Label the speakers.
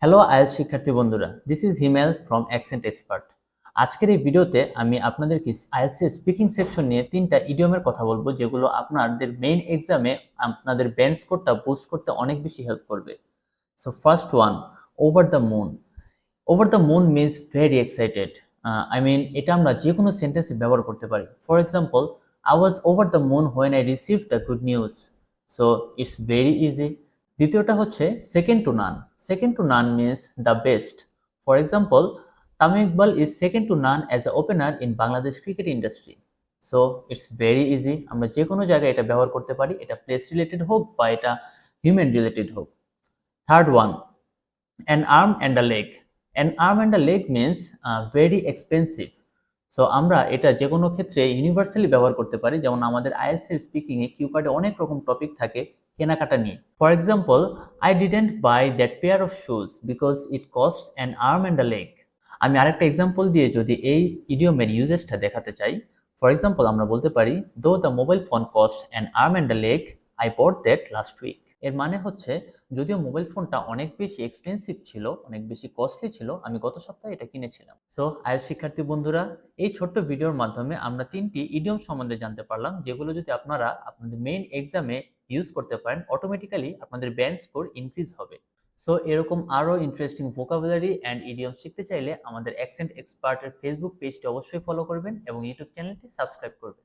Speaker 1: Hello IELTS শিক্ষার্থী বন্ধুরা, this is Himel from accent expert. আজকের এই ভিডিওতে আমি আপনাদেরকে আইএলটিএস এর স্পিকিং সেকশন নিয়ে 3টা ইডিয়মের কথা বলবো, যেগুলো আপনাদের মেইন এক্সামে আপনাদের ব্যান্ড স্কোরটা বুস্ট করতে অনেক বেশি হেল্প করবে। So first one, over the moon. Over the moon means very excited. এটা আমরা যে কোনো সেন্টেন্সে ব্যবহার করতে পারি। For example, I was over the moon when I received the good news. So it's very easy. দ্বিতীয়টা হচ্ছে second two naan. Second two naan means the best. For example, Tamim Iqbal is second two naan as a opener in Bangladesh cricket industry. So it's very easy. আমরা যে কোনো জায়গায় এটা ব্যবহার করতে পারি, এটা প্লেস রিলেটেড হোক বা এটা হিউম্যান রিলেটেড হোক। Third one, an arm and a leg. An arm and a leg means very expensive. So আমরা এটা যে কোনো ক্ষেত্রে ইউনিভার্সালি ব্যবহার করতে পারি, যেমন আমাদের আইএলটিএস এর স্পিকিং এ কিউ কার্ডে অনেক রকম টপিক থাকে কেনাকাটা নিয়ে। For example, I didn't by that pair of shoes because it cost an arm and a leg. আমি আরেকটা এক্সাম্পল দিয়ে যদি এই ইডিয়মের ইউজেসটা দেখাতে চাই, ফর এক্সাম্পল আমরা বলতে পারি, though the mobile phone cost an arm and a leg, I bought that last week. এর মানে হচ্ছে, যদিও মোবাইল ফোনটা অনেক বেশি এক্সপেন্সিভ ছিল, অনেক বেশি কস্টলি ছিল, আমি গত সপ্তাহে এটা কিনেছিলাম। সো আইএলটিএস শিক্ষার্থী বন্ধুরা, এই ছোট্ট ভিডিওর মাধ্যমে আমরা 3টি ইডিয়ম সম্বন্ধে জানতে পারলাম, যেগুলো যদি আপনারা আপনাদের মেইন এক্সামে ইউজ করতে পারেন, অটোমেটিক্যালি আপনাদের ব্যান্ড স্কোর ইনক্রিজ হবে। সো এরকম আরও ইন্টারেস্টিং ভোকাবুলারি অ্যান্ড ইডিয়ম শিখতে চাইলে আমাদের অ্যাকসেন্ট এক্সপার্টের ফেসবুক পেজটি অবশ্যই ফলো করবেন এবং ইউটিউব চ্যানেলটি সাবস্ক্রাইব করবেন।